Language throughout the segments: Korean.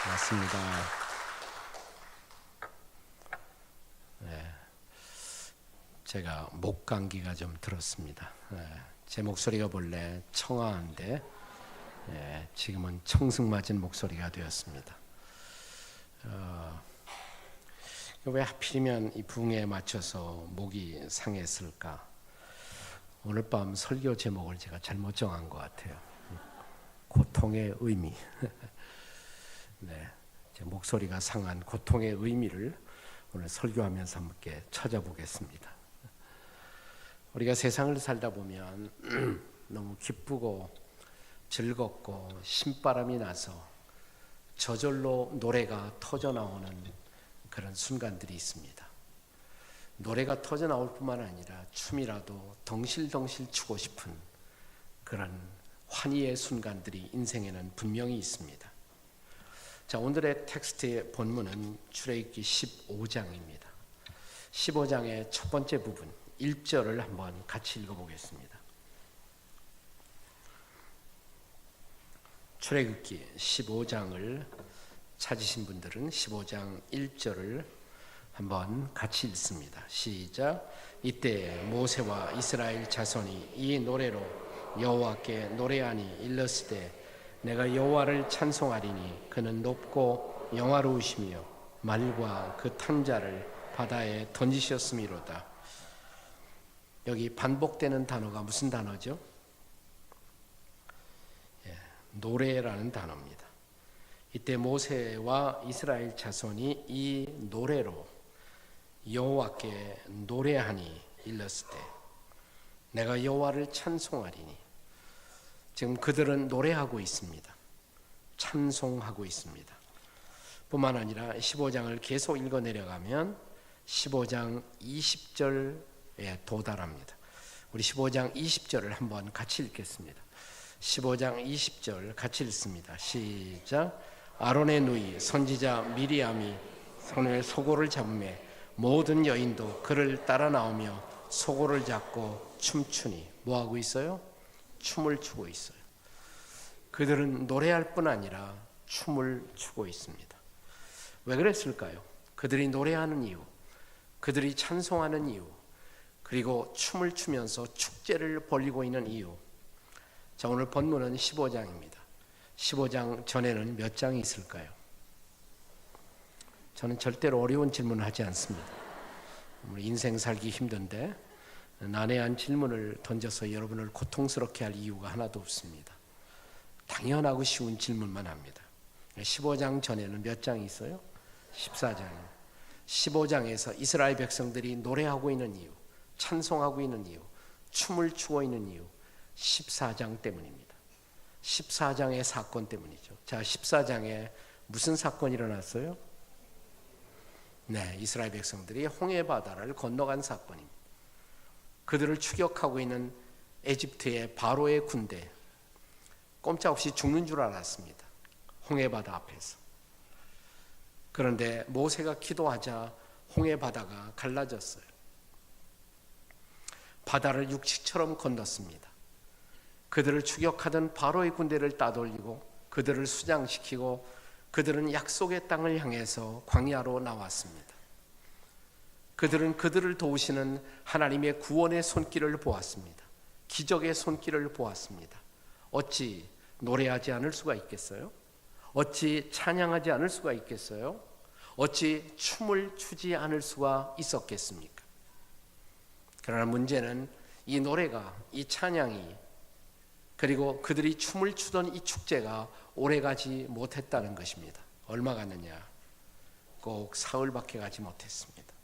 맞습니다. 네, 제가 목 감기가 좀 들었습니다. 제 목소리가 본래 청아한데 지금은 청승맞은 목소리가 되었습니다. 왜 하필이면 이 붕에 맞춰서 목이 상했을까? 오늘 밤 설교 제목을 제가 잘못 정한 것 같아요. 고통의 의미. 네, 제 목소리가 상한 고통의 의미를 오늘 설교하면서 함께 찾아보겠습니다. 우리가 세상을 살다 보면 너무 기쁘고 즐겁고 신바람이 나서 저절로 노래가 터져 나오는 그런 순간들이 있습니다. 노래가 터져 나올 뿐만 아니라 춤이라도 덩실덩실 추고 싶은 그런 환희의 순간들이 인생에는 분명히 있습니다. 자, 오늘의 텍스트의 본문은 출애굽기 15장입니다. 15장의 첫 번째 부분 1절을 한번 같이 읽어보겠습니다. 출애굽기 15장을 찾으신 분들은 15장 1절을 한번 같이 읽습니다. 시작. 이때 모세와 이스라엘 자손이 이 노래로 여호와께 노래하니 일렀으되 내가 여호와를 찬송하리니 그는 높고 영화로우시며 말과 그 탕자를 바다에 던지셨음이로다. 여기 반복되는 단어가 무슨 단어죠? 노래라는 단어입니다. 이때 모세와 이스라엘 자손이 이 노래로 여호와께 노래하니 일렀을 때 내가 여호와를 찬송하리니, 지금 그들은 노래하고 있습니다. 찬송하고 있습니다. 뿐만 아니라 15장을 계속 읽어 내려가면 15장 20절에 도달합니다. 우리 15장 20절을 한번 같이 읽겠습니다. 15장 20절 같이 읽습니다. 시작. 아론의 누이 선지자 미리암이 손에 소고를 잡으매 모든 여인도 그를 따라 나오며 소고를 잡고 춤추니, 뭐하고 있어요? 춤을 추고 있어요. 그들은 노래할 뿐 아니라 춤을 추고 있습니다. 왜 그랬을까요? 그들이 노래하는 이유, 그들이 찬송하는 이유, 그리고 춤을 추면서 축제를 벌이고 있는 이유. 자, 오늘 본문은 15장입니다. 15장 전에는 몇 장이 있을까요? 저는 절대로 어려운 질문을 하지 않습니다. 인생 살기 힘든데 난해한 질문을 던져서 여러분을 고통스럽게 할 이유가 하나도 없습니다. 당연하고 쉬운 질문만 합니다. 15장 전에는 몇 장이 있어요? 14장. 15장에서 이스라엘 백성들이 노래하고 있는 이유, 찬송하고 있는 이유, 춤을 추고 있는 이유, 14장 때문입니다. 14장의 사건 때문이죠. 자, 14장에 무슨 사건이 일어났어요? 네, 이스라엘 백성들이 홍해 바다를 건너간 사건입니다. 그들을 추격하고 있는 에집트의 바로의 군대, 꼼짝없이 죽는 줄 알았습니다. 홍해 바다 앞에서. 그런데 모세가 기도하자 홍해 바다가 갈라졌어요. 바다를 육지처럼 건넜습니다. 그들을 추격하던 바로의 군대를 따돌리고 그들을 수장시키고 그들은 약속의 땅을 향해서 광야로 나왔습니다. 그들은 그들을 도우시는 하나님의 구원의 손길을 보았습니다. 기적의 손길을 보았습니다. 어찌 노래하지 않을 수가 있겠어요? 어찌 찬양하지 않을 수가 있겠어요? 어찌 춤을 추지 않을 수가 있었겠습니까? 그러나 문제는 이 노래가, 이 찬양이, 그리고 그들이 춤을 추던 이 축제가 오래가지 못했다는 것입니다. 얼마 갔느냐? 꼭 사흘밖에 가지 못했습니다.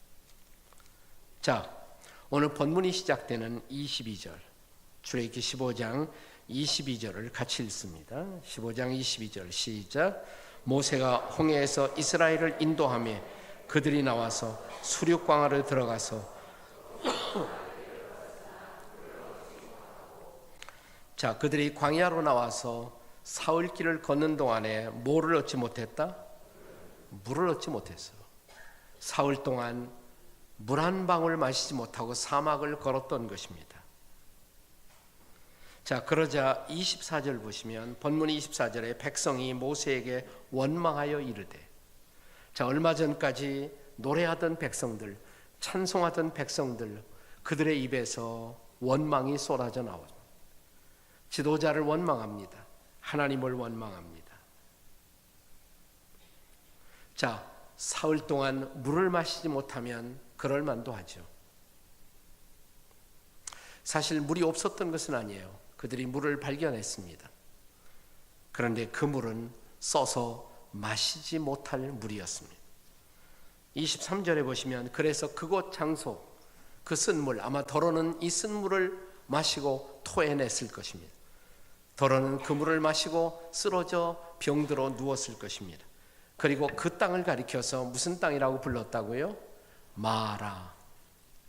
자, 오늘 본문이 시작되는 22절, 출애굽기 15장 22절을 같이 읽습니다. 15장 22절 시작. 모세가 홍해에서 이스라엘을 인도하며 그들이 나와서 수륙광야로 들어가서 자, 그들이 광야로 나와서 사흘길을 걷는 동안에 뭐를 얻지 못했다? 물을 얻지 못했어요. 사흘 동안 물 한 방울 마시지 못하고 사막을 걸었던 것입니다. 자, 그러자 24절 보시면 본문 24절에 백성이 모세에게 원망하여 이르되, 자, 얼마 전까지 노래하던 백성들, 찬송하던 백성들, 그들의 입에서 원망이 쏟아져 나오죠. 지도자를 원망합니다. 하나님을 원망합니다. 자, 사흘 동안 물을 마시지 못하면 그럴 만도 하죠. 사실 물이 없었던 것은 아니에요. 그들이 물을 발견했습니다. 그런데 그 물은 써서 마시지 못할 물이었습니다. 23절에 보시면 그래서 그곳 장소, 그 쓴 물, 아마 더러는 이 쓴 물을 마시고 토해냈을 것입니다. 더러는 그 물을 마시고 쓰러져 병들어 누웠을 것입니다. 그리고 그 땅을 가리켜서 무슨 땅이라고 불렀다고요? 마라.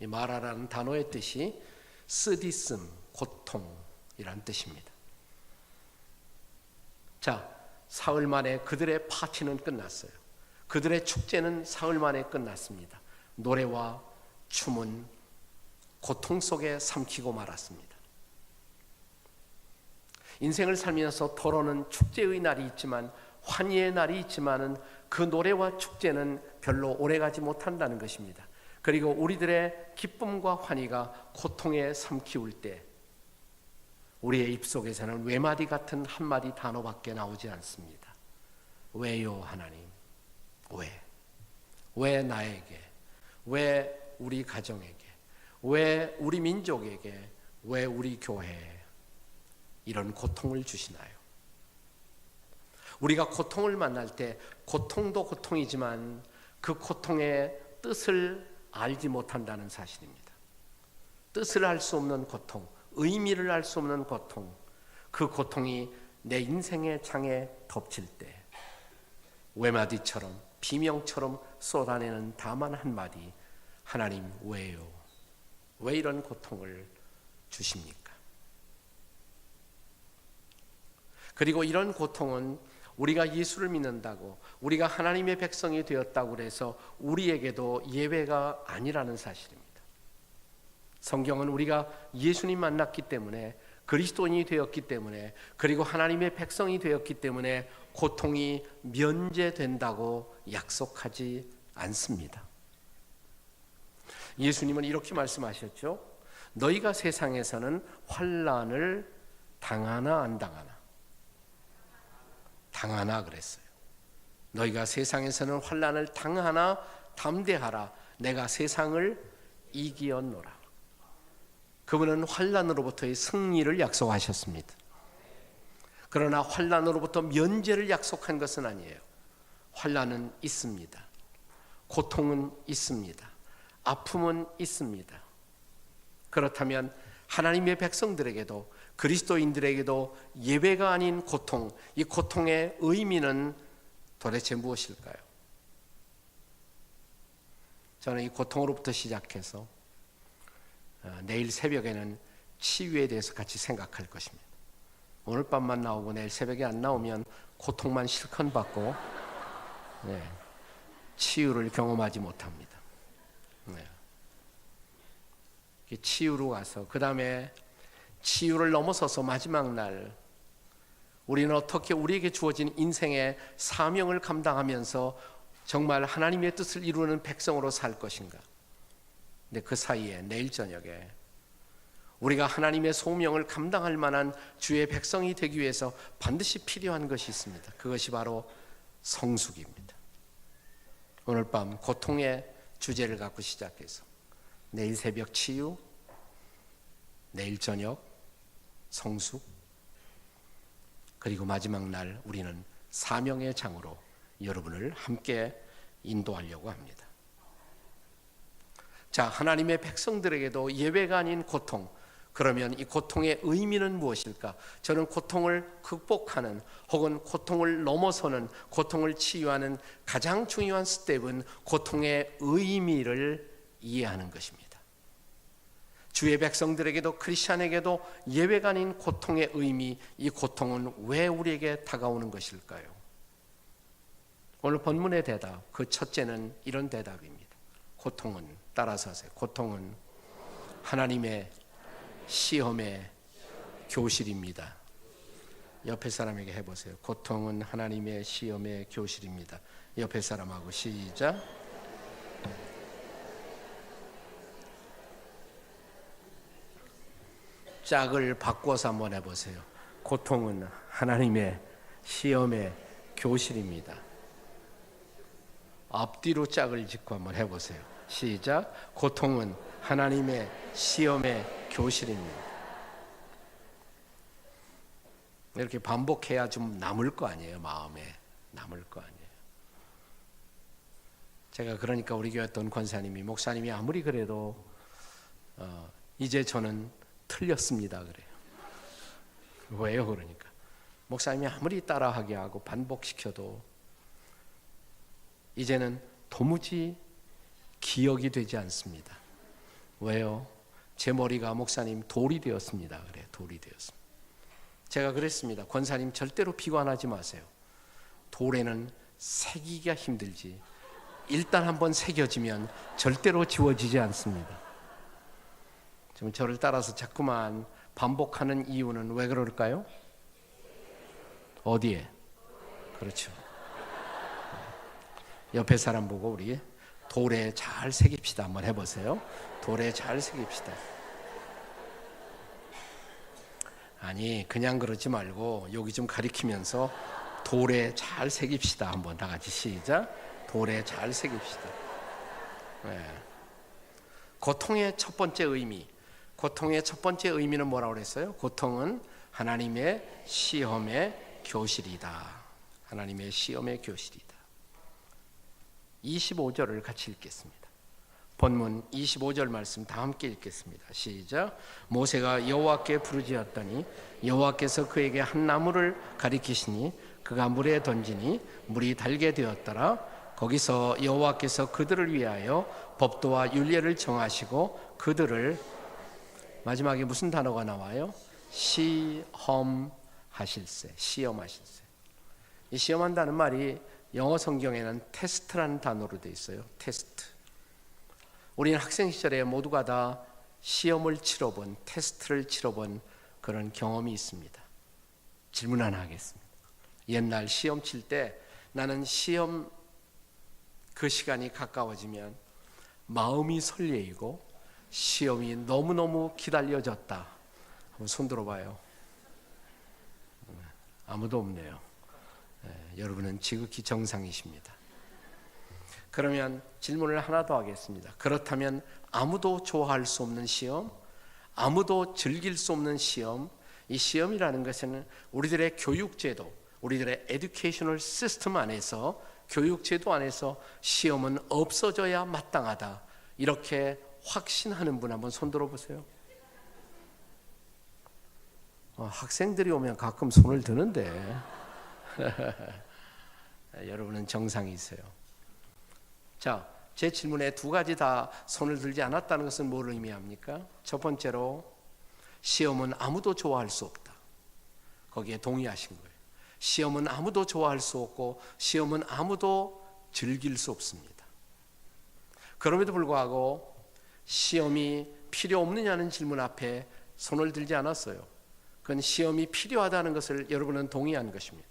이 마라라는 단어의 뜻이 쓰디씀, 고통이란 뜻입니다. 자, 사흘 만에 그들의 파티는 끝났어요. 그들의 축제는 사흘 만에 끝났습니다. 노래와 춤은 고통 속에 삼키고 말았습니다. 인생을 살면서 더러는 축제의 날이 있지만, 환희의 날이 있지만은 그 노래와 축제는 별로 오래가지 못한다는 것입니다. 그리고 우리들의 기쁨과 환희가 고통에 삼키울 때 우리의 입속에서는 외마디 같은 한마디 단어밖에 나오지 않습니다. 왜요, 하나님? 왜? 왜 나에게? 왜 우리 가정에게? 왜 우리 민족에게? 왜 우리 교회에 이런 고통을 주시나요? 우리가 고통을 만날 때 고통도 고통이지만 그 고통의 뜻을 알지 못한다는 사실입니다. 뜻을 알 수 없는 고통, 의미를 알 수 없는 고통, 그 고통이 내 인생의 창에 덮칠 때 외마디처럼 비명처럼 쏟아내는 다만 한마디, 하나님 왜요? 왜 이런 고통을 주십니까? 그리고 이런 고통은 우리가 예수를 믿는다고, 우리가 하나님의 백성이 되었다고 해서 우리에게도 예외가 아니라는 사실입니다. 성경은 우리가 예수님 만났기 때문에, 그리스도인이 되었기 때문에, 그리고 하나님의 백성이 되었기 때문에 고통이 면제된다고 약속하지 않습니다. 예수님은 이렇게 말씀하셨죠. 너희가 세상에서는 환난을 당하나 안 당하나? 당하나 그랬어요. 너희가 세상에서는 환난을 당하나 담대하라. 내가 세상을 이기었노라. 그분은 환난으로부터의 승리를 약속하셨습니다. 그러나 환난으로부터 면제를 약속한 것은 아니에요. 환난은 있습니다. 고통은 있습니다. 아픔은 있습니다. 그렇다면 하나님의 백성들에게도, 그리스도인들에게도 예외가 아닌 고통, 이 고통의 의미는 도대체 무엇일까요? 저는 이 고통으로부터 시작해서 내일 새벽에는 치유에 대해서 같이 생각할 것입니다. 오늘 밤만 나오고 내일 새벽에 안 나오면 고통만 실컷 받고 치유를 경험하지 못합니다. 치유로 가서 그 다음에 치유를 넘어서서 마지막 날 우리는 어떻게 우리에게 주어진 인생의 사명을 감당하면서 정말 하나님의 뜻을 이루는 백성으로 살 것인가. 근데 그 사이에 내일 저녁에 우리가 하나님의 소명을 감당할 만한 주의 백성이 되기 위해서 반드시 필요한 것이 있습니다. 그것이 바로 성숙입니다. 오늘 밤 고통의 주제를 갖고 시작해서 내일 새벽 치유, 내일 저녁 성숙, 그리고 마지막 날 우리는 사명의 장으로 여러분을 함께 인도하려고 합니다. 자, 하나님의 백성들에게도 예외가 아닌 고통, 그러면 이 고통의 의미는 무엇일까? 저는 고통을 극복하는 혹은 고통을 넘어서는, 고통을 치유하는 가장 중요한 스텝은 고통의 의미를 이해하는 것입니다. 주의 백성들에게도 크리스찬에게도 예외가 아닌 고통의 의미, 이 고통은 왜 우리에게 다가오는 것일까요? 오늘 본문의 대답, 그 첫째는 이런 대답입니다. 고통은, 따라서 하세요. 고통은 하나님의 시험의 교실입니다. 옆에 사람에게 해보세요. 고통은 하나님의 시험의 교실입니다. 옆에 사람하고 시작. 짝을 바꿔서 한번 해보세요. 고통은 하나님의 시험의 교실입니다. 앞뒤로 짝을 짓고 한번 해보세요. 시작. 고통은 하나님의 시험의 교실입니다. 이렇게 반복해야 좀 남을 거 아니에요. 마음에 남을 거 아니에요. 제가 그러니까 우리 교회 어떤 권사님이 목사님이 아무리 그래도 이제 저는 틀렸습니다 그래요. 왜요? 그러니까 목사님이 아무리 따라하게 하고 반복시켜도 이제는 도무지 기억이 되지 않습니다. 왜요? 제 머리가 목사님 돌이 되었습니다 그래요. 돌이 되었습니다. 제가 그랬습니다. 권사님 절대로 비관하지 마세요. 돌에는 새기기가 힘들지 일단 한번 새겨지면 절대로 지워지지 않습니다. 지금 저를 따라서 자꾸만 반복하는 이유는 왜 그럴까요? 어디에? 그렇죠. 옆에 사람 보고 우리 돌에 잘 새깁시다 한번 해보세요. 돌에 잘 새깁시다. 아니 그냥 그러지 말고 여기 좀 가리키면서 돌에 잘 새깁시다 한번 다 같이 시작. 돌에 잘 새깁시다. 네. 고통의 첫 번째 의미, 고통의 첫 번째 의미는 뭐라고 그랬어요? 고통은 하나님의 시험의 교실이다. 하나님의 시험의 교실이다. 25절을 같이 읽겠습니다. 본문 25절 말씀 다 함께 읽겠습니다. 시작. 모세가 여호와께 부르짖었더니 여호와께서 그에게 한 나무를 가리키시니 그가 물에 던지니 물이 달게 되었더라. 거기서 여호와께서 그들을 위하여 법도와 율례를 정하시고 그들을 마지막에 무슨 단어가 나와요? 시험하실세. 시험하실세. 이 시험한다는 말이 영어 성경에는 테스트라는 단어로 되어 있어요. 테스트. 우리는 학생 시절에 모두가 다 시험을 치러본, 테스트를 치러본 그런 경험이 있습니다. 질문 하나 하겠습니다. 옛날 시험 칠 때 나는 시험 그 시간이 가까워지면 마음이 설레이고 시험이 너무너무 기다려졌다. 한번 손 들어봐요. 아무도 없네요. 여러분은 지극히 정상이십니다. 그러면 질문을 하나 더 하겠습니다. 그렇다면 아무도 좋아할 수 없는 시험, 아무도 즐길 수 없는 시험, 이 시험이라는 것은 우리들의 교육제도, 우리들의 에듀케이셔널 시스템 안에서, 교육제도 안에서 시험은 없어져야 마땅하다. 이렇게 확신하는 분 한번 손 들어보세요. 학생들이 오면 가끔 손을 드는데 여러분은 정상이세요. 자, 제 질문에 두 가지 다 손을 들지 않았다는 것은 뭘 의미합니까? 첫 번째로 시험은 아무도 좋아할 수 없다. 거기에 동의하신 거예요. 시험은 아무도 좋아할 수 없고 시험은 아무도 즐길 수 없습니다. 그럼에도 불구하고 시험이 필요 없느냐는 질문 앞에 손을 들지 않았어요. 그건 시험이 필요하다는 것을 여러분은 동의한 것입니다.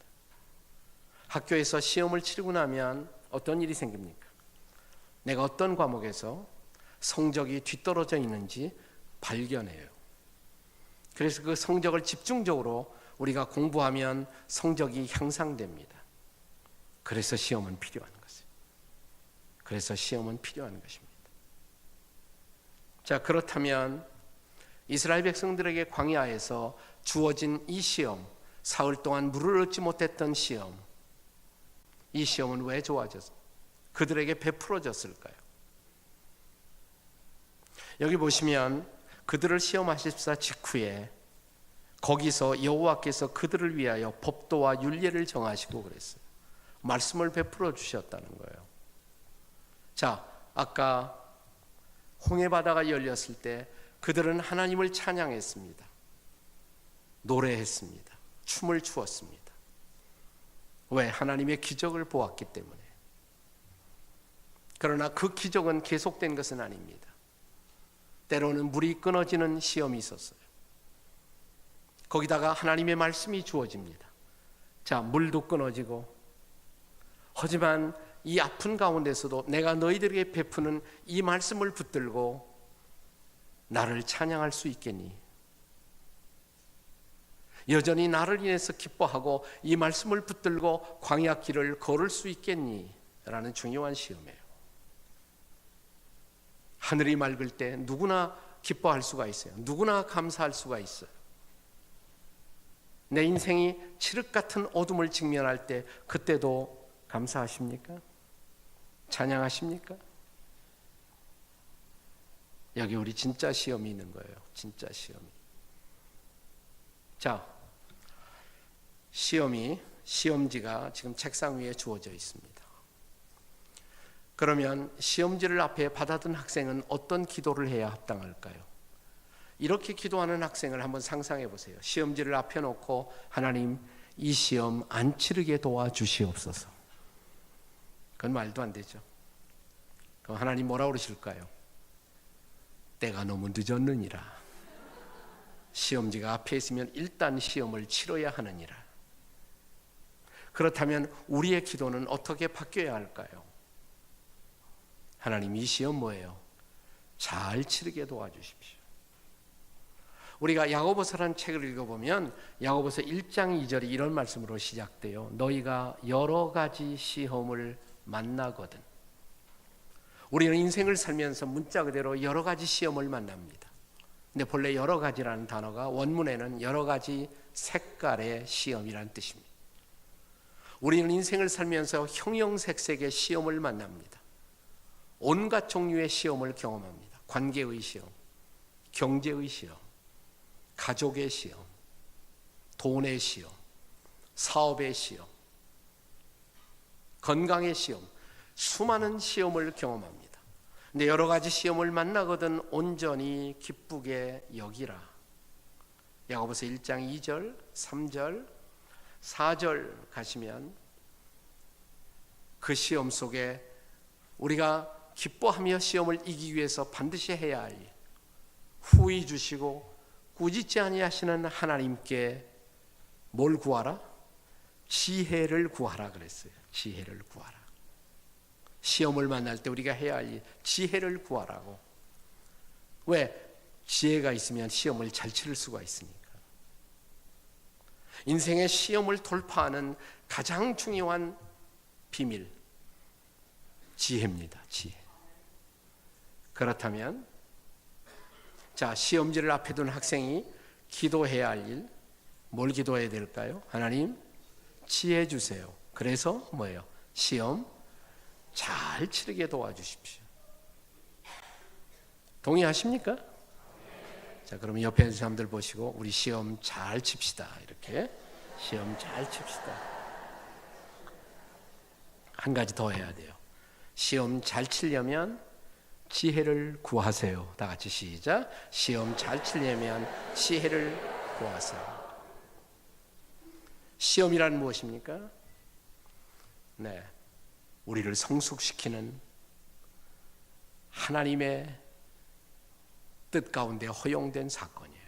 학교에서 시험을 치르고 나면 어떤 일이 생깁니까? 내가 어떤 과목에서 성적이 뒤떨어져 있는지 발견해요. 그래서 그 성적을 집중적으로 우리가 공부하면 성적이 향상됩니다. 그래서 시험은 필요한 것이에요. 그래서 시험은 필요한 것입니다. 자, 그렇다면 이스라엘 백성들에게 광야에서 주어진 이 시험, 사흘 동안 물을 얻지 못했던 시험, 이 시험은 왜 좋아졌어요? 그들에게 베풀어졌을까요? 여기 보시면 그들을 시험하십사 직후에 거기서 여호와께서 그들을 위하여 법도와 율례를 정하시고 그랬어요. 말씀을 베풀어 주셨다는 거예요. 자, 아까 홍해 바다가 열렸을 때 그들은 하나님을 찬양했습니다. 노래했습니다. 춤을 추었습니다. 왜? 하나님의 기적을 보았기 때문에. 그러나 그 기적은 계속된 것은 아닙니다. 때로는 물이 끊어지는 시험이 있었어요. 거기다가 하나님의 말씀이 주어집니다. 자, 물도 끊어지고, 하지만 이 아픈 가운데서도 내가 너희들에게 베푸는 이 말씀을 붙들고 나를 찬양할 수 있겠니? 여전히 나를 인해서 기뻐하고 이 말씀을 붙들고 광야 길을 걸을 수 있겠니? 라는 중요한 시험이에요. 하늘이 맑을 때 누구나 기뻐할 수가 있어요. 누구나 감사할 수가 있어요. 내 인생이 칠흑 같은 어둠을 직면할 때 그때도 감사하십니까? 찬양하십니까? 여기 우리 진짜 시험이 있는 거예요. 진짜 시험이. 자, 시험지가 지금 책상 위에 주어져 있습니다. 그러면 시험지를 앞에 받아든 학생은 어떤 기도를 해야 합당할까요? 이렇게 기도하는 학생을 한번 상상해 보세요. 시험지를 앞에 놓고 하나님, 이 시험 안 치르게 도와주시옵소서. 그건 말도 안 되죠. 그럼 하나님 뭐라 그러실까요? 때가 너무 늦었느니라. 시험지가 앞에 있으면 일단 시험을 치러야 하느니라. 그렇다면 우리의 기도는 어떻게 바뀌어야 할까요? 하나님, 이 시험 뭐예요? 잘 치르게 도와주십시오. 우리가 야고보서라는 책을 읽어보면 야고보서 1장 2절이 이런 말씀으로 시작돼요. 너희가 여러 가지 시험을 만나거든. 우리는 인생을 살면서 문자 그대로 여러 가지 시험을 만납니다. 근데 본래 여러 가지라는 단어가 원문에는 여러 가지 색깔의 시험이라는 뜻입니다. 우리는 인생을 살면서 형형색색의 시험을 만납니다. 온갖 종류의 시험을 경험합니다. 관계의 시험, 경제의 시험, 가족의 시험, 돈의 시험, 사업의 시험, 건강의 시험, 수많은 시험을 경험합니다. 근데 여러 가지 시험을 만나거든 온전히 기쁘게 여기라. 야고보서 1장 2절, 3절, 4절 가시면 그 시험 속에 우리가 기뻐하며 시험을 이기기 위해서 반드시 해야 할 일, 후히 주시고 꾸짖지 아니하시는 하나님께 뭘 구하라? 지혜를 구하라 그랬어요. 지혜를 구하라. 시험을 만날 때 우리가 해야 할 일, 지혜를 구하라고. 왜? 지혜가 있으면 시험을 잘 치를 수가 있으니까. 인생의 시험을 돌파하는 가장 중요한 비밀, 지혜입니다. 지혜. 그렇다면 자, 시험지를 앞에 둔 학생이 기도해야 할 일, 뭘 기도해야 될까요? 하나님, 지혜 주세요. 그래서 뭐예요? 시험 잘 치르게 도와주십시오. 동의하십니까? 자, 그러면 옆에 있는 사람들 보시고 우리 시험 잘 칩시다. 이렇게 시험 잘 칩시다. 한 가지 더 해야 돼요. 시험 잘 치려면 지혜를 구하세요. 다 같이 시작. 시험 잘 치려면 지혜를 구하세요. 시험이란 무엇입니까? 네, 우리를 성숙시키는 하나님의 뜻 가운데 허용된 사건이에요.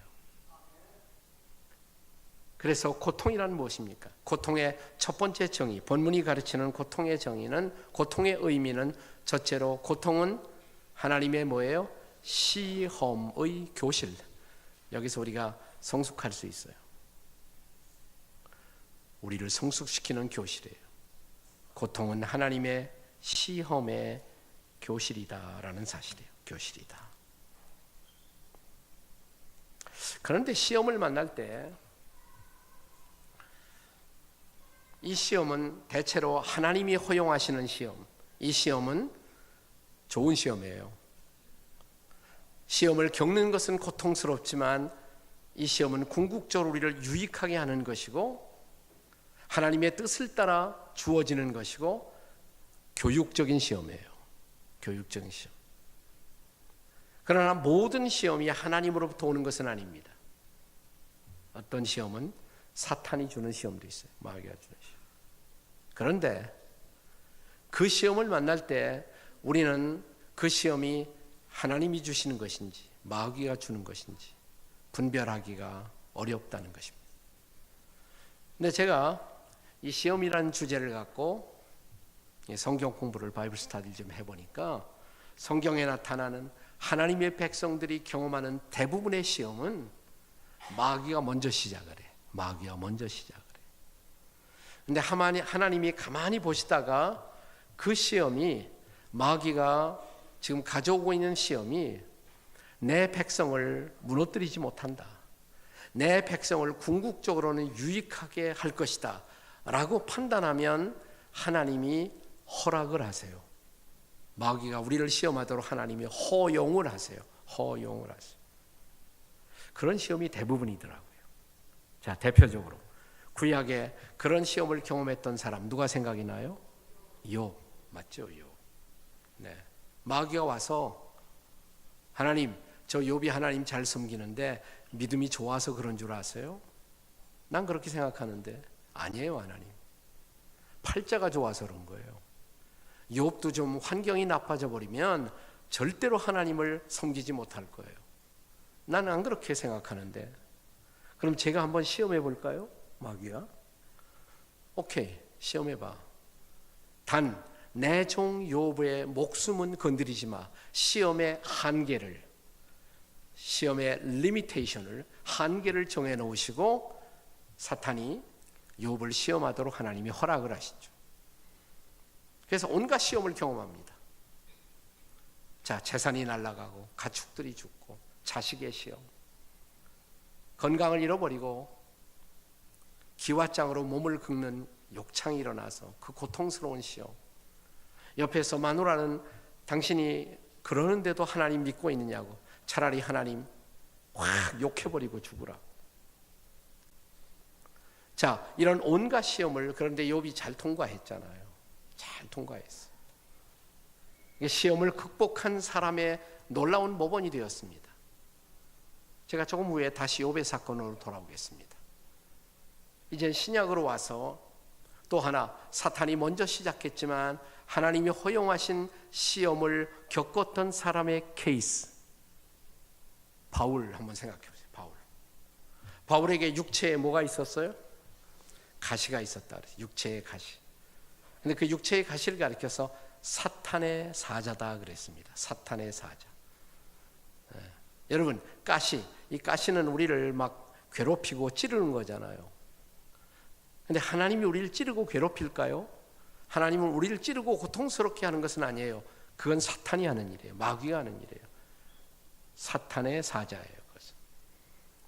그래서 고통이란 무엇입니까? 고통의 첫 번째 정의, 본문이 가르치는 고통의 정의는, 고통의 의미는 첫째로 고통은 하나님의 뭐예요? 시험의 교실. 여기서 우리가 성숙할 수 있어요. 우리를 성숙시키는 교실이에요. 고통은 하나님의 시험의 교실이다라는 사실이에요. 교실이다. 그런데 시험을 만날 때 이 시험은 대체로 하나님이 허용하시는 시험. 이 시험은 좋은 시험이에요. 시험을 겪는 것은 고통스럽지만 이 시험은 궁극적으로 우리를 유익하게 하는 것이고 하나님의 뜻을 따라 주어지는 것이고 교육적인 시험이에요. 교육적인 시험. 그러나 모든 시험이 하나님으로부터 오는 것은 아닙니다. 어떤 시험은 사탄이 주는 시험도 있어요. 마귀가 주는 시험. 그런데 그 시험을 만날 때 우리는 그 시험이 하나님이 주시는 것인지 마귀가 주는 것인지 분별하기가 어렵다는 것입니다. 근데 제가 이 시험이라는 주제를 갖고 성경 공부를 바이블 스터디를 좀 해보니까 성경에 나타나는 하나님의 백성들이 경험하는 대부분의 시험은 마귀가 먼저 시작을 해. 마귀가 먼저 시작을 해. 근데 하나님이 가만히 보시다가 그 시험이, 마귀가 지금 가져오고 있는 시험이 내 백성을 무너뜨리지 못한다, 내 백성을 궁극적으로는 유익하게 할 것이다 라고 판단하면 하나님이 허락을 하세요. 마귀가 우리를 시험하도록 하나님이 허용을 하세요. 허용을 하세요. 그런 시험이 대부분이더라고요. 자, 대표적으로 구약에 그런 시험을 경험했던 사람 누가 생각이 나요? 욥, 맞죠? 욥. 네. 마귀가 와서, 하나님, 저 욥이 하나님 잘 섬기는데 믿음이 좋아서 그런 줄 아세요? 난 그렇게 생각하는데. 아니에요. 하나님, 팔자가 좋아서 그런 거예요. 욥도 좀 환경이 나빠져 버리면 절대로 하나님을 섬기지 못할 거예요. 나는 안 그렇게 생각하는데. 그럼 제가 한번 시험해 볼까요? 마귀야? 오케이, 시험해 봐. 단 내 종 욥의 목숨은 건드리지 마. 시험의 한계를, 시험의 리미테이션을, 한계를 정해 놓으시고 사탄이 욥을 시험하도록 하나님이 허락을 하시죠. 그래서 온갖 시험을 경험합니다. 자, 재산이 날아가고 가축들이 죽고, 자식의 시험, 건강을 잃어버리고 기왓장으로 몸을 긁는 욕창이 일어나서 그 고통스러운 시험, 옆에서 마누라는 당신이 그러는데도 하나님 믿고 있느냐고, 차라리 하나님 확 욕해버리고 죽으라. 자, 이런 온갖 시험을, 그런데 욥이 잘 통과했잖아요. 잘 통과했어요. 시험을 극복한 사람의 놀라운 모범이 되었습니다. 제가 조금 후에 다시 욥의 사건으로 돌아오겠습니다. 이제 신약으로 와서 또 하나, 사탄이 먼저 시작했지만 하나님이 허용하신 시험을 겪었던 사람의 케이스, 바울 한번 생각해 보세요. 바울에게 육체에 뭐가 있었어요? 가시가 있었다. 육체의 가시. 근데 그 육체의 가시를 가리켜서 사탄의 사자다 그랬습니다. 사탄의 사자. 네. 여러분, 가시, 이 가시는 우리를 막 괴롭히고 찌르는 거잖아요. 근데 하나님이 우리를 찌르고 괴롭힐까요? 하나님은 우리를 찌르고 고통스럽게 하는 것은 아니에요. 그건 사탄이 하는 일이에요. 마귀가 하는 일이에요. 사탄의 사자예요. 그것은.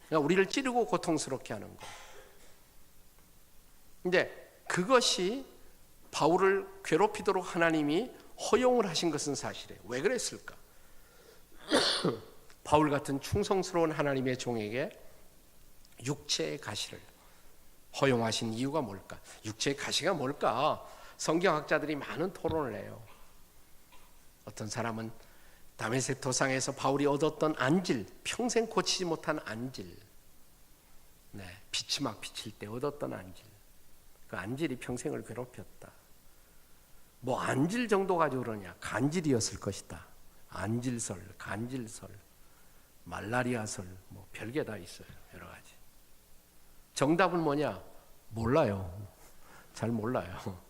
그러니까 우리를 찌르고 고통스럽게 하는 거. 근데 그것이 바울을 괴롭히도록 하나님이 허용을 하신 것은 사실이에요. 왜 그랬을까? 바울 같은 충성스러운 하나님의 종에게 육체의 가시를 허용하신 이유가 뭘까? 육체의 가시가 뭘까? 성경학자들이 많은 토론을 해요. 어떤 사람은 다메섹 도상에서 바울이 얻었던 안질, 평생 고치지 못한 안질, 네, 빛이 막 비칠 때 얻었던 안질, 그 안질이 평생을 괴롭혔다. 뭐 안질 정도 가지고 그러냐? 간질이었을 것이다. 안질설, 간질설, 말라리아설, 뭐 별게 다 있어요. 여러 가지. 정답은 뭐냐? 몰라요. 잘 몰라요.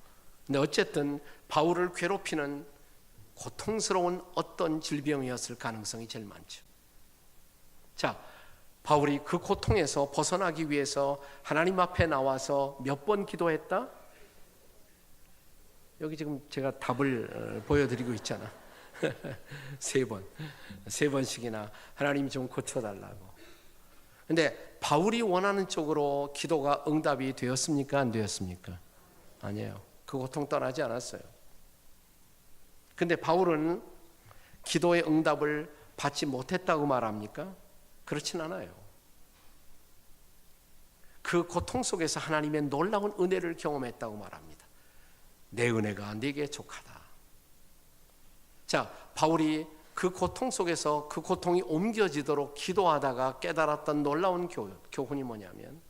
근데 어쨌든 바울을 괴롭히는 고통스러운 어떤 질병이었을 가능성이 제일 많죠. 자, 바울이 그 고통에서 벗어나기 위해서 하나님 앞에 나와서 몇 번 기도했다? 여기 지금 제가 답을 보여드리고 있잖아. 세 번씩이나 하나님 좀 고쳐달라고. 근데 바울이 원하는 쪽으로 기도가 응답이 되었습니까? 안 되었습니까? 아니에요. 그 고통 떠나지 않았어요. 근데 바울은 기도의 응답을 받지 못했다고 말합니까? 그렇진 않아요. 그 고통 속에서 하나님의 놀라운 은혜를 경험했다고 말합니다. 내 은혜가 네게 족하다. 자, 바울이 그 고통 속에서 그 고통이 옮겨지도록 기도하다가 깨달았던 놀라운 교훈이 뭐냐면,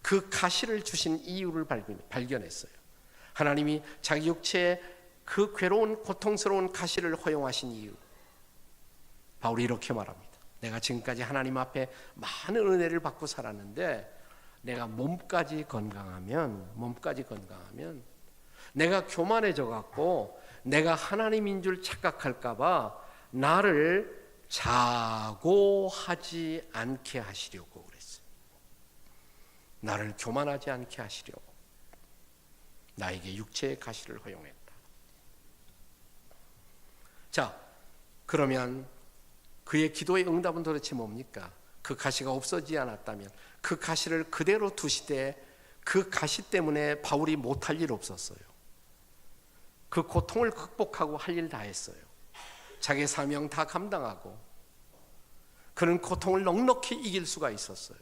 그 가시를 주신 이유를 발견했어요. 하나님이 자기 육체에 그 괴로운 고통스러운 가시를 허용하신 이유, 바울이 이렇게 말합니다. 내가 지금까지 하나님 앞에 많은 은혜를 받고 살았는데 내가 몸까지 건강하면 내가 교만해져 갖고 내가 하나님인 줄 착각할까 봐 나를 자고하지 않게 하시려고 그랬어요. 나를 교만하지 않게 하시려고 나에게 육체의 가시를 허용했다. 자, 그러면 그의 기도의 응답은 도대체 뭡니까? 그 가시가 없어지지 않았다면 그 가시를 그대로 두시되 그 가시 때문에 바울이 못할 일 없었어요. 그 고통을 극복하고 할 일 다 했어요. 자기 사명 다 감당하고 그는 고통을 넉넉히 이길 수가 있었어요.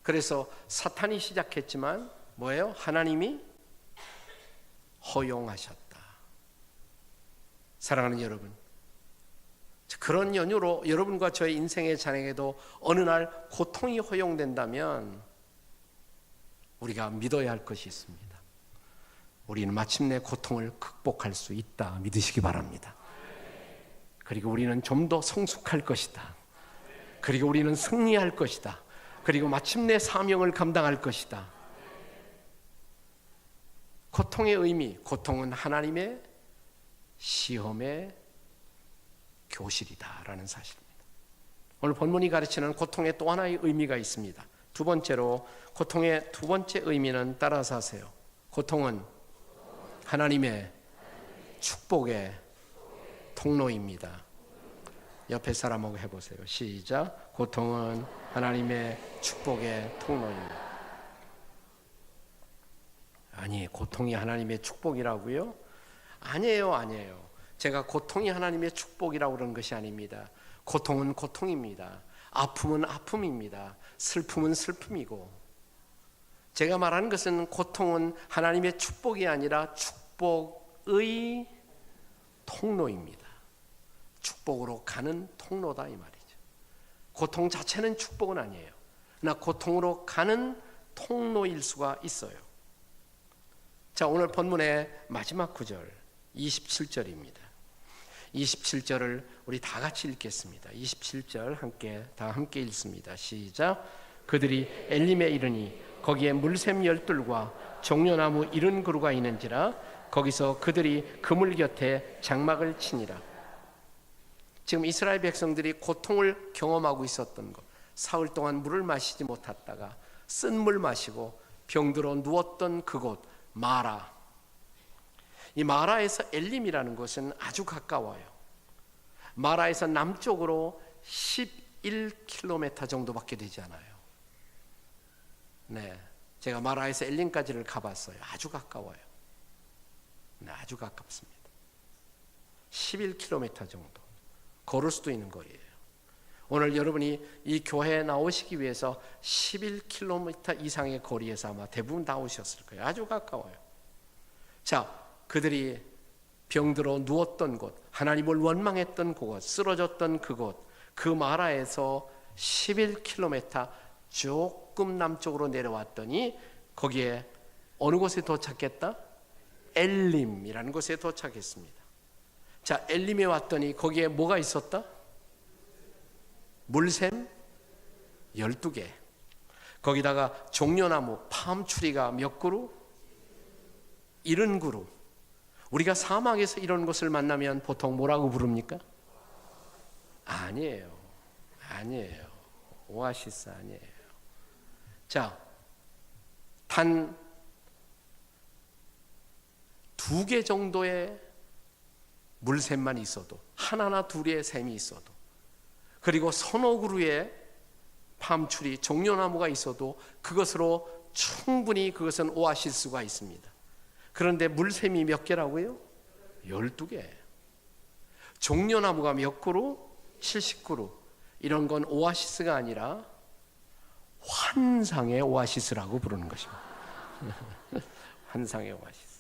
그래서 사탄이 시작했지만 뭐예요? 하나님이 허용하셨다. 사랑하는 여러분, 그런 연유로 여러분과 저의 인생의 잔행에도 어느 날 고통이 허용된다면 우리가 믿어야 할 것이 있습니다. 우리는 마침내 고통을 극복할 수 있다 믿으시기 바랍니다. 그리고 우리는 좀 더 성숙할 것이다. 그리고 우리는 승리할 것이다. 그리고 마침내 사명을 감당할 것이다. 고통의 의미, 고통은 하나님의 시험의 교실이다라는 사실입니다. 오늘 본문이 가르치는 고통의 또 하나의 의미가 있습니다. 두 번째로 고통의 두 번째 의미는 따라서 하세요. 고통은 하나님의 축복의 통로입니다. 옆에 사람하고 해보세요. 시작. 고통은 하나님의 축복의 통로입니다. 아니, 고통이 하나님의 축복이라고요? 아니에요. 제가 고통이 하나님의 축복이라고 그러는 것이 아닙니다. 고통은 고통입니다. 아픔은 아픔입니다. 슬픔은 슬픔이고, 제가 말하는 것은 고통은 하나님의 축복이 아니라 축복의 통로입니다. 축복으로 가는 통로다 이 말이죠. 고통 자체는 축복은 아니에요. 그러나 고통으로 가는 통로일 수가 있어요. 자, 오늘 본문의 마지막 구절 27절입니다. 27절을 우리 다 같이 읽겠습니다. 27절 다 함께 읽습니다. 시작. 그들이 엘림에 이르니 거기에 물샘 12과 종려나무 70그루가 있는지라 거기서 그들이 그물 곁에 장막을 치니라. 지금 이스라엘 백성들이 고통을 경험하고 있었던 것, 사흘 동안 물을 마시지 못했다가 쓴 물 마시고 병들어 누웠던 그곳 마라. 이 마라에서 엘림이라는 곳은 아주 가까워요. 마라에서 남쪽으로 11km 정도밖에 되지 않아요. 네, 제가 마라에서 엘림까지를 가봤어요. 아주 가까워요. 네, 아주 가깝습니다. 11km 정도. 걸을 수도 있는 거리예요. 오늘 여러분이 이 교회에 나오시기 위해서 11km 이상의 거리에서 아마 대부분 다 오셨을 거예요. 아주 가까워요. 자, 그들이 병들어 누웠던 곳, 하나님을 원망했던 그곳, 쓰러졌던 그곳, 그 마라에서 11km 조금 남쪽으로 내려왔더니 거기에 어느 곳에 도착했다? 엘림이라는 곳에 도착했습니다. 자, 엘림에 왔더니 거기에 뭐가 있었다? 물샘 12개. 거기다가 종려나무, 팜추리가 몇 그루? 70그루. 우리가 사막에서 이런 것을 만나면 보통 뭐라고 부릅니까? 아니에요. 오아시스 아니에요. 자, 단 2개 정도의 물샘만 있어도, 하나나 둘의 샘이 있어도, 그리고 서너 그루의 팜추리, 종려나무가 있어도 그것으로 충분히 그것은 오아시스가 있습니다. 그런데 물샘이 몇 개라고요? 12개. 종려나무가 몇 그루? 70그루. 이런 건 오아시스가 아니라 환상의 오아시스라고 부르는 것입니다. 환상의 오아시스.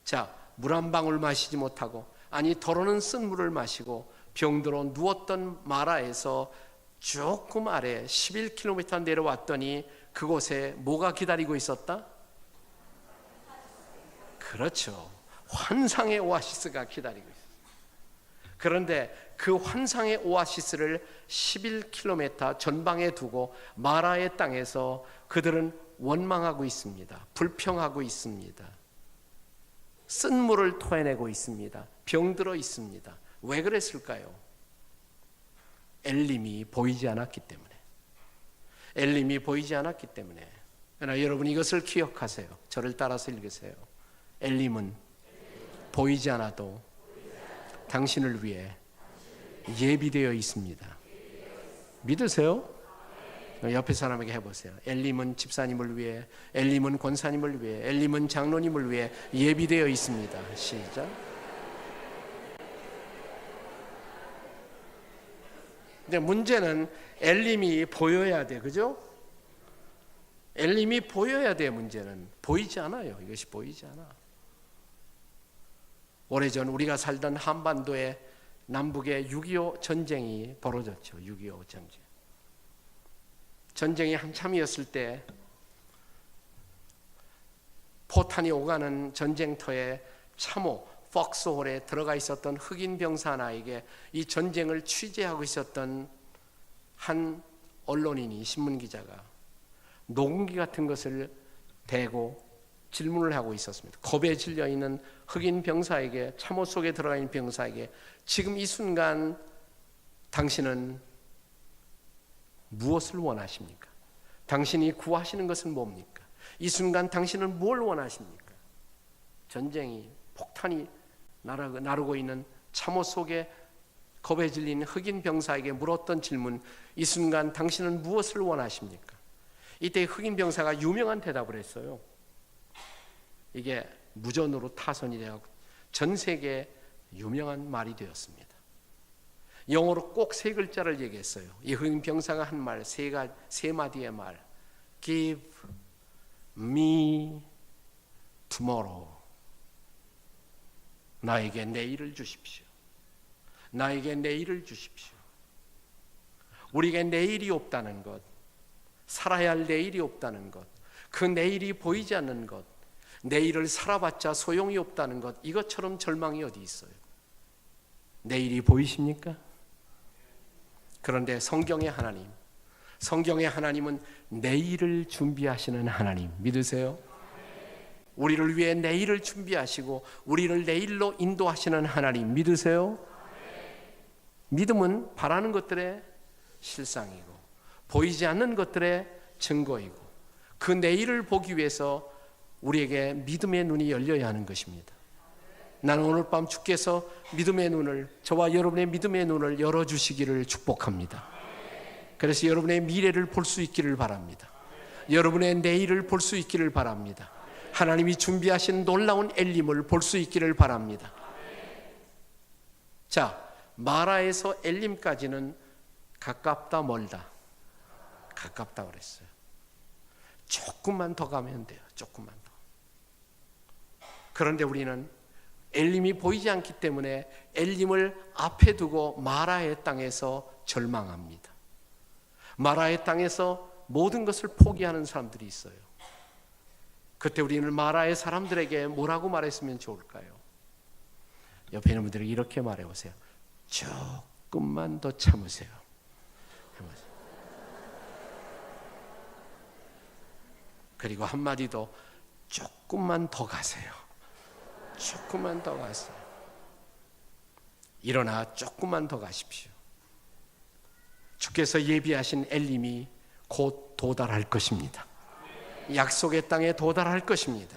자, 물 한 방울 마시지 못하고, 아니 더러는 쓴 물을 마시고 병들어 누웠던 마라에서 조금 아래 11km 내려왔더니 그곳에 뭐가 기다리고 있었다? 그렇죠. 환상의 오아시스가 기다리고 있어요. 그런데 그 환상의 오아시스를 11km 전방에 두고 마라의 땅에서 그들은 원망하고 있습니다. 불평하고 있습니다. 쓴 물을 토해내고 있습니다. 병들어 있습니다. 왜 그랬을까요? 엘림이 보이지 않았기 때문에. 엘림이 보이지 않았기 때문에. 그러나 여러분 이것을 기억하세요. 저를 따라서 읽으세요. 엘림은 보이지 않아도 당신을 위해 예비되어 있습니다. 믿으세요? 옆에 사람에게 해보세요. 엘림은 집사님을 위해, 엘림은 권사님을 위해, 엘림은 장로님을 위해 예비되어 있습니다. 시작. 근데 문제는 엘림이 보여야 돼, 그죠? 엘림이 보여야 돼. 문제는 보이지 않아요. 이것이 보이지 않아. 오래전 우리가 살던 한반도에 남북의 6.25 전쟁이 벌어졌죠. 6.25 전쟁. 전쟁이 한참이었을 때 포탄이 오가는 전쟁터에 참호 폭스홀에 들어가 있었던 흑인 병사 하나에게 이 전쟁을 취재하고 있었던 한 언론인이, 신문기자가 녹음기 같은 것을 대고 질문을 하고 있었습니다. 겁에 질려 있는 흑인 병사에게, 참호 속에 들어가 있는 병사에게 지금 이 순간 당신은 무엇을 원하십니까? 당신이 구하시는 것은 뭡니까? 이 순간 당신은 뭘 원하십니까? 전쟁이, 폭탄이 나르고 있는 참호 속에 겁에 질린 흑인 병사에게 물었던 질문, 이 순간 당신은 무엇을 원하십니까? 이때 흑인 병사가 유명한 대답을 했어요. 이게 무전으로 타선이 되어 전 세계에 유명한 말이 되었습니다. 영어로 꼭 세 글자를 얘기했어요. 이 흑인 병사가 한 말, 세 마디의 말. Give me tomorrow. 나에게 내일을 주십시오. 나에게 내일을 주십시오. 우리에게 내일이 없다는 것, 살아야 할 내일이 없다는 것, 그 내일이 보이지 않는 것, 내일을 살아봤자 소용이 없다는 것, 이것처럼 절망이 어디 있어요? 내일이 보이십니까? 그런데 성경의 하나님은 내일을 준비하시는 하나님, 믿으세요? 우리를 위해 내일을 준비하시고 우리를 내일로 인도하시는 하나님, 믿으세요? 믿음은 바라는 것들의 실상이고 보이지 않는 것들의 증거이고 그 내일을 보기 위해서 우리에게 믿음의 눈이 열려야 하는 것입니다. 나는 오늘 밤 주께서 믿음의 눈을, 저와 여러분의 믿음의 눈을 열어주시기를 축복합니다. 그래서 여러분의 미래를 볼 수 있기를 바랍니다. 여러분의 내일을 볼 수 있기를 바랍니다. 하나님이 준비하신 놀라운 엘림을 볼 수 있기를 바랍니다. 자, 마라에서 엘림까지는 가깝다 멀다? 가깝다 그랬어요. 조금만 더 가면 돼요. 조금만 더. 그런데 우리는 엘림이 보이지 않기 때문에 엘림을 앞에 두고 마라의 땅에서 절망합니다. 마라의 땅에서 모든 것을 포기하는 사람들이 있어요. 그때 우리는 마라의 사람들에게 뭐라고 말했으면 좋을까요? 옆에 있는 분들에게 이렇게 말해보세요. 조금만 더 참으세요. 그리고 한마디 더, 조금만 더 가세요. 조금만 더 가세요. 일어나 조금만 더 가십시오. 주께서 예비하신 엘림이 곧 도달할 것입니다. 약속의 땅에 도달할 것입니다.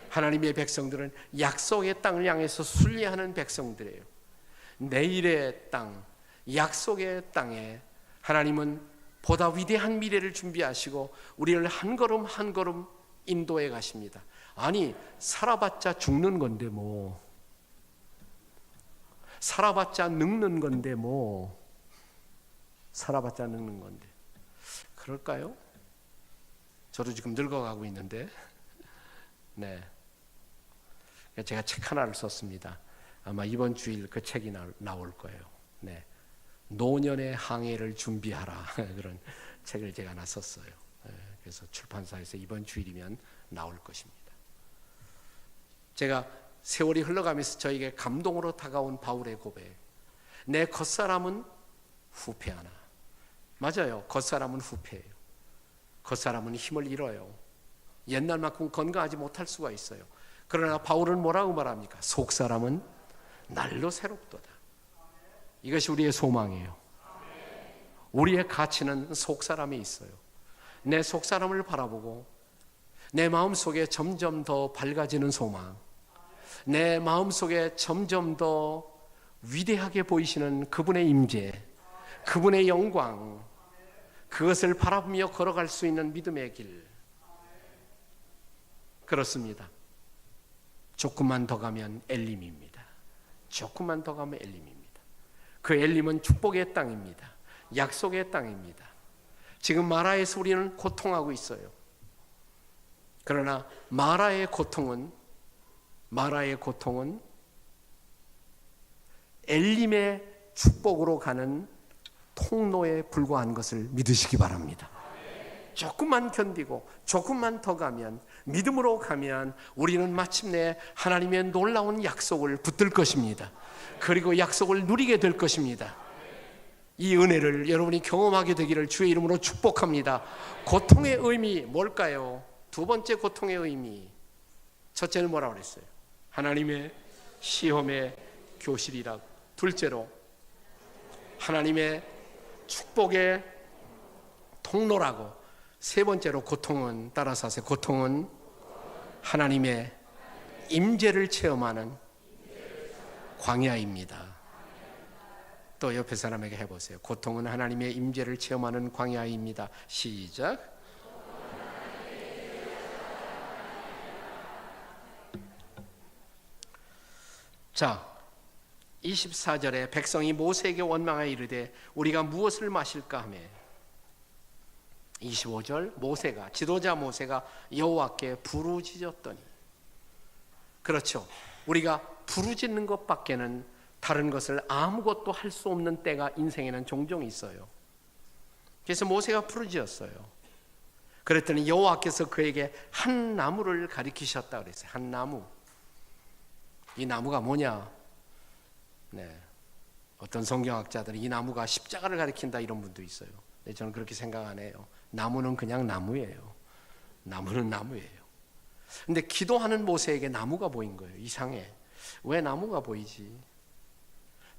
하나님의 백성들은 약속의 땅을 향해서 순례하는 백성들이에요. 내일의 땅, 약속의 땅에 하나님은 보다 위대한 미래를 준비하시고 우리를 한 걸음 한 걸음 인도해 가십니다. 아니, 살아봤자 죽는 건데 뭐, 살아봤자 늙는 건데 뭐, 살아봤자 늙는 건데 그럴까요? 저도 지금 늙어가고 있는데, 네, 제가 책 하나를 썼습니다. 아마 이번 주일 그 책이 나올 거예요. 네, 노년의 항해를 준비하라 그런 책을 제가 하나 썼어요. 네, 그래서 출판사에서 이번 주일이면 나올 것입니다. 제가 세월이 흘러가면서 저에게 감동으로 다가온 바울의 고백, 내 겉사람은 후패하나. 맞아요. 겉사람은 후패해요. 겉사람은 힘을 잃어요. 옛날만큼 건강하지 못할 수가 있어요. 그러나 바울은 뭐라고 말합니까? 속사람은 날로 새롭도다. 이것이 우리의 소망이에요. 우리의 가치는 속사람에 있어요. 내 속사람을 바라보고 내 마음속에 점점 더 밝아지는 소망, 내 마음속에 점점 더 위대하게 보이시는 그분의 임재, 그분의 영광, 그것을 바라보며 걸어갈 수 있는 믿음의 길. 그렇습니다. 조금만 더 가면 엘림입니다. 조금만 더 가면 엘림입니다. 그 엘림은 축복의 땅입니다. 약속의 땅입니다. 지금 마라에서 우리는 고통하고 있어요. 그러나 마라의 고통은 엘림의 축복으로 가는 통로에 불과한 것을 믿으시기 바랍니다. 조금만 견디고 조금만 더 가면, 믿음으로 가면 우리는 마침내 하나님의 놀라운 약속을 붙들 것입니다. 그리고 약속을 누리게 될 것입니다. 이 은혜를 여러분이 경험하게 되기를 주의 이름으로 축복합니다. 고통의 의미 뭘까요? 두 번째 고통의 의미, 첫째는 뭐라고 그랬어요? 하나님의 시험의 교실이라고. 둘째로 하나님의 축복의 통로라고. 세 번째로 고통은, 따라서 하세요. 고통은 하나님의 임재를 체험하는 광야입니다. 또 옆에 사람에게 해보세요. 고통은 하나님의 임재를 체험하는 광야입니다. 시작. 자, 24절에 백성이 모세에게 원망하여 이르되 우리가 무엇을 마실까 하며, 25절 모세가, 지도자 모세가 여호와께 부르짖었더니. 그렇죠. 우리가 부르짖는 것밖에는 다른 것을 아무것도 할 수 없는 때가 인생에는 종종 있어요. 그래서 모세가 부르짖었어요. 그랬더니 여호와께서 그에게 한 나무를 가리키셨다 그랬어요. 한 나무. 이 나무가 뭐냐? 네. 어떤 성경학자들은 이 나무가 십자가를 가리킨다 이런 분도 있어요. 네, 저는 그렇게 생각 안 해요. 나무는 그냥 나무예요. 나무는 나무예요. 근데 기도하는 모세에게 나무가 보인 거예요. 이상해. 왜 나무가 보이지?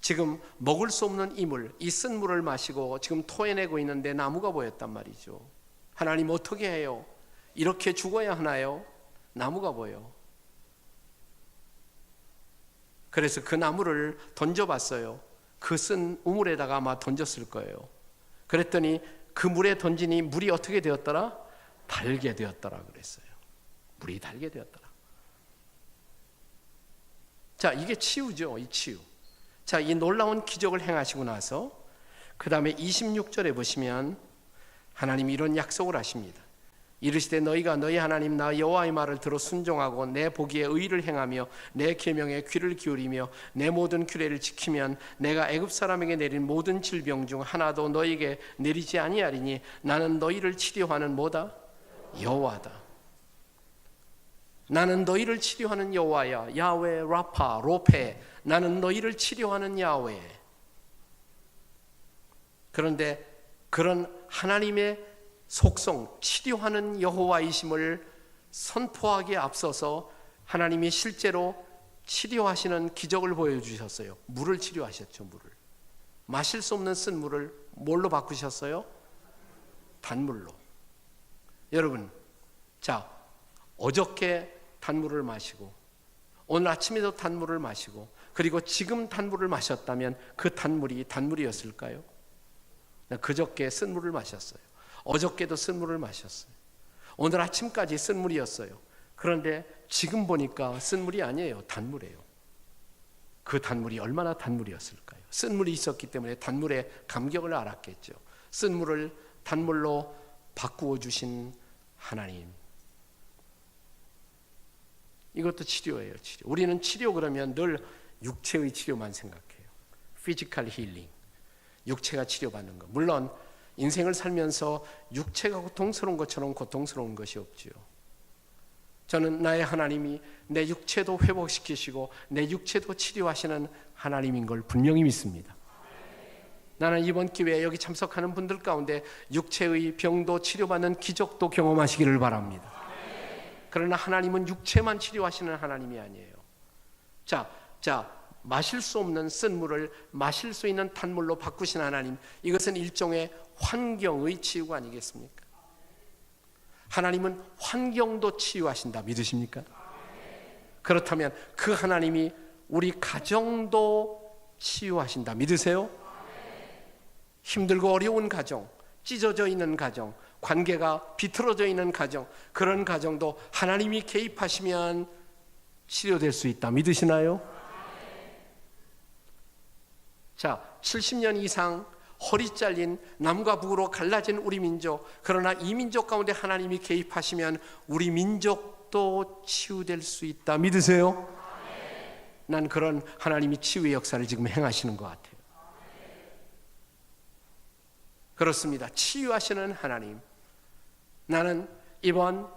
지금 먹을 수 없는 이물, 이 쓴 물을 마시고 지금 토해내고 있는데 나무가 보였단 말이죠. 하나님 어떻게 해요? 이렇게 죽어야 하나요? 나무가 보여. 그래서 그 나무를 던져봤어요. 그 쓴 우물에다가 아마 던졌을 거예요. 그랬더니 그 물에 던지니 물이 어떻게 되었더라? 달게 되었더라 그랬어요. 물이 달게 되었더라. 자, 이게 치유죠. 이 치유. 자, 이 놀라운 기적을 행하시고 나서 그 다음에 26절에 보시면 하나님이 이런 약속을 하십니다. 이르시되 너희가 너희 하나님 나 여호와의 말을 들어 순종하고 내 보기에 의를 행하며 내 계명에 귀를 기울이며 내 모든 규례를 지키면 내가 애굽 사람에게 내린 모든 질병 중 하나도 너희에게 내리지 아니하리니 나는 너희를 치료하는 뭐다? 여호와다. 나는 너희를 치료하는 여호와야. 야훼 라파 로페. 나는 너희를 치료하는 야훼. 그런데 그런 하나님의 속성, 치료하는 여호와이심을 선포하기에 앞서서 하나님이 실제로 치료하시는 기적을 보여주셨어요. 물을 치료하셨죠. 물을. 마실 수 없는 쓴 물을 뭘로 바꾸셨어요? 단물로. 여러분, 자, 어저께 단물을 마시고 오늘 아침에도 단물을 마시고 그리고 지금 단물을 마셨다면 그 단물이 단물이었을까요? 그저께 쓴 물을 마셨어요. 어저께도 쓴 물을 마셨어요. 오늘 아침까지 쓴 물이었어요. 그런데 지금 보니까 쓴 물이 아니에요. 단물이에요. 그 단물이 얼마나 단물이었을까요? 쓴 물이 있었기 때문에 단물의 감격을 알았겠죠. 쓴 물을 단물로 바꾸어 주신 하나님. 이것도 치료예요. 치료. 우리는 치료 그러면 늘 육체의 치료만 생각해요. 피지컬 힐링. 육체가 치료받는 거. 물론 인생을 살면서 육체가 고통스러운 것처럼 고통스러운 것이 없지요. 저는 나의 하나님이 내 육체도 회복시키시고 내 육체도 치료하시는 하나님인 걸 분명히 믿습니다. 나는 이번 기회에 여기 참석하는 분들 가운데 육체의 병도 치료받는 기적도 경험하시기를 바랍니다. 그러나 하나님은 육체만 치료하시는 하나님이 아니에요. 자, 마실 수 없는 쓴 물을 마실 수 있는 탄물로 바꾸신 하나님, 이것은 일종의 환경의 치유가 아니겠습니까? 하나님은 환경도 치유하신다. 믿으십니까? 그렇다면 그 하나님이 우리 가정도 치유하신다. 믿으세요? 힘들고 어려운 가정, 찢어져 있는 가정, 관계가 비틀어져 있는 가정, 그런 가정도 하나님이 개입하시면 치료될 수 있다. 믿으시나요? 자, 70년 이상 허리 잘린 남과 북으로 갈라진 우리 민족, 그러나 이 민족 가운데 하나님이 개입하시면 우리 민족도 치유될 수 있다. 믿으세요? 난 그런 하나님이 치유의 역사를 지금 행하시는 것 같아요. 그렇습니다. 치유하시는 하나님. 나는 이번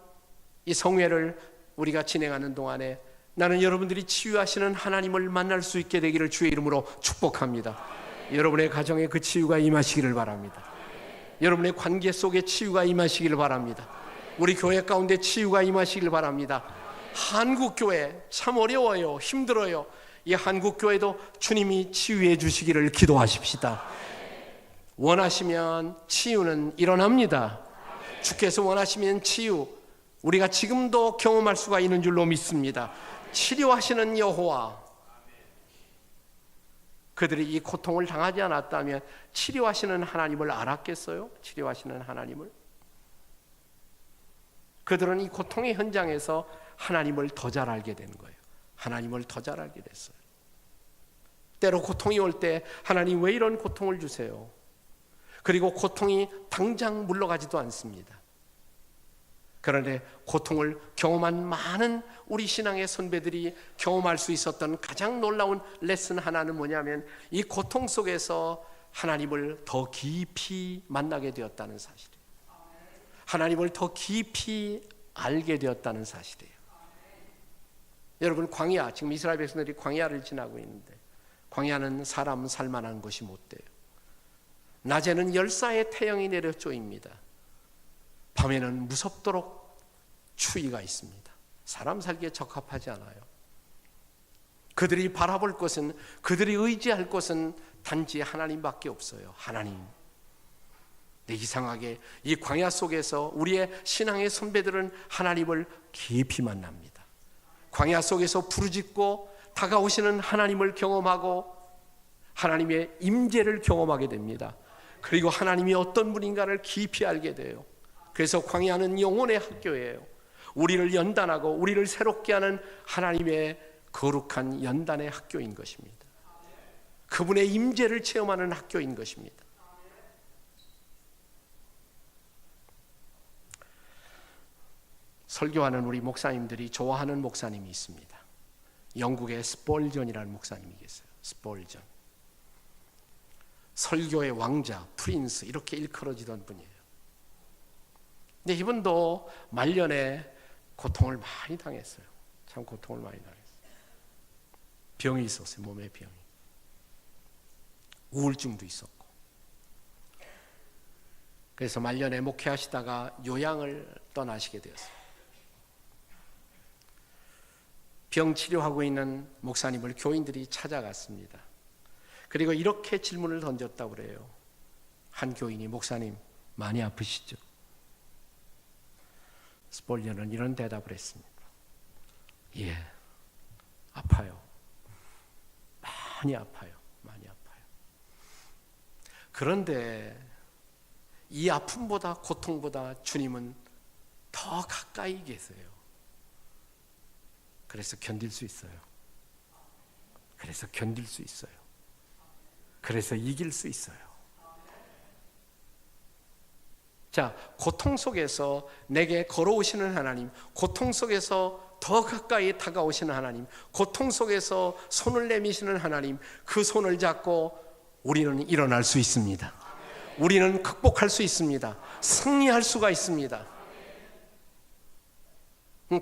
이 성회를 우리가 진행하는 동안에 나는 여러분들이 치유하시는 하나님을 만날 수 있게 되기를 주의 이름으로 축복합니다. 여러분의 가정에 그 치유가 임하시기를 바랍니다. 여러분의 관계 속에 치유가 임하시기를 바랍니다. 우리 교회 가운데 치유가 임하시기를 바랍니다. 한국교회 참 어려워요. 힘들어요. 이 한국교회도 주님이 치유해 주시기를 기도하십시다. 원하시면 치유는 일어납니다. 주께서 원하시면 치유, 우리가 지금도 경험할 수가 있는 줄로 믿습니다. 치료하시는 여호와, 그들이 이 고통을 당하지 않았다면 치료하시는 하나님을 알았겠어요? 치료하시는 하나님을. 그들은 이 고통의 현장에서 하나님을 더 잘 알게 되는 거예요. 하나님을 더 잘 알게 됐어요. 때로 고통이 올 때 하나님 왜 이런 고통을 주세요? 그리고 고통이 당장 물러가지도 않습니다. 그런데 고통을 경험한 많은 우리 신앙의 선배들이 경험할 수 있었던 가장 놀라운 레슨 하나는 뭐냐면, 이 고통 속에서 하나님을 더 깊이 만나게 되었다는 사실이에요. 하나님을 더 깊이 알게 되었다는 사실이에요. 여러분, 광야, 지금 이스라엘 백성들이 광야를 지나고 있는데, 광야는 사람 살만한 곳이 못 돼요. 낮에는 열사의 태양이 내려 쪼입니다. 밤에는 무섭도록 추위가 있습니다. 사람 살기에 적합하지 않아요. 그들이 바라볼 것은, 그들이 의지할 것은 단지 하나님밖에 없어요. 하나님. 근데 이상하게 이 광야 속에서 우리의 신앙의 선배들은 하나님을 깊이 만납니다. 광야 속에서 부르짖고 다가오시는 하나님을 경험하고 하나님의 임재를 경험하게 됩니다. 그리고 하나님이 어떤 분인가를 깊이 알게 돼요. 그래서 광야는 영혼의 학교예요. 우리를 연단하고 우리를 새롭게 하는 하나님의 거룩한 연단의 학교인 것입니다. 그분의 임재를 체험하는 학교인 것입니다. 설교하는 우리 목사님들이 좋아하는 목사님이 있습니다. 영국의 스폴전이라는 목사님이 계세요. 스폴전. 설교의 왕자, 프린스, 이렇게 일컬어지던 분이에요. 근데 이분도 말년에 고통을 많이 당했어요. 참 고통을 많이 당했어요. 병이 있었어요. 몸에 병이. 우울증도 있었고. 그래서 말년에 목회하시다가 요양을 떠나시게 되었어요. 병 치료하고 있는 목사님을 교인들이 찾아갔습니다. 그리고 이렇게 질문을 던졌다고 그래요. 한 교인이, 목사님 많이 아프시죠? 스폴전은 이런 대답을 했습니다. 예, 아파요. 많이 아파요. 많이 아파요. 그런데 이 아픔보다, 고통보다 주님은 더 가까이 계세요. 그래서 견딜 수 있어요. 그래서 견딜 수 있어요. 그래서 이길 수 있어요. 자, 고통 속에서 내게 걸어오시는 하나님, 고통 속에서 더 가까이 다가오시는 하나님, 고통 속에서 손을 내미시는 하나님, 그 손을 잡고 우리는 일어날 수 있습니다. 우리는 극복할 수 있습니다. 승리할 수가 있습니다.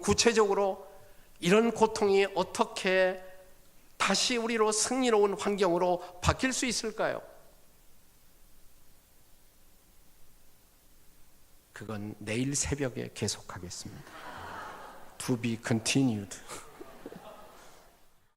구체적으로 이런 고통이 어떻게 다시 우리로 승리로운 환경으로 바뀔 수 있을까요? 그건 내일 새벽에 계속하겠습니다. To be continued.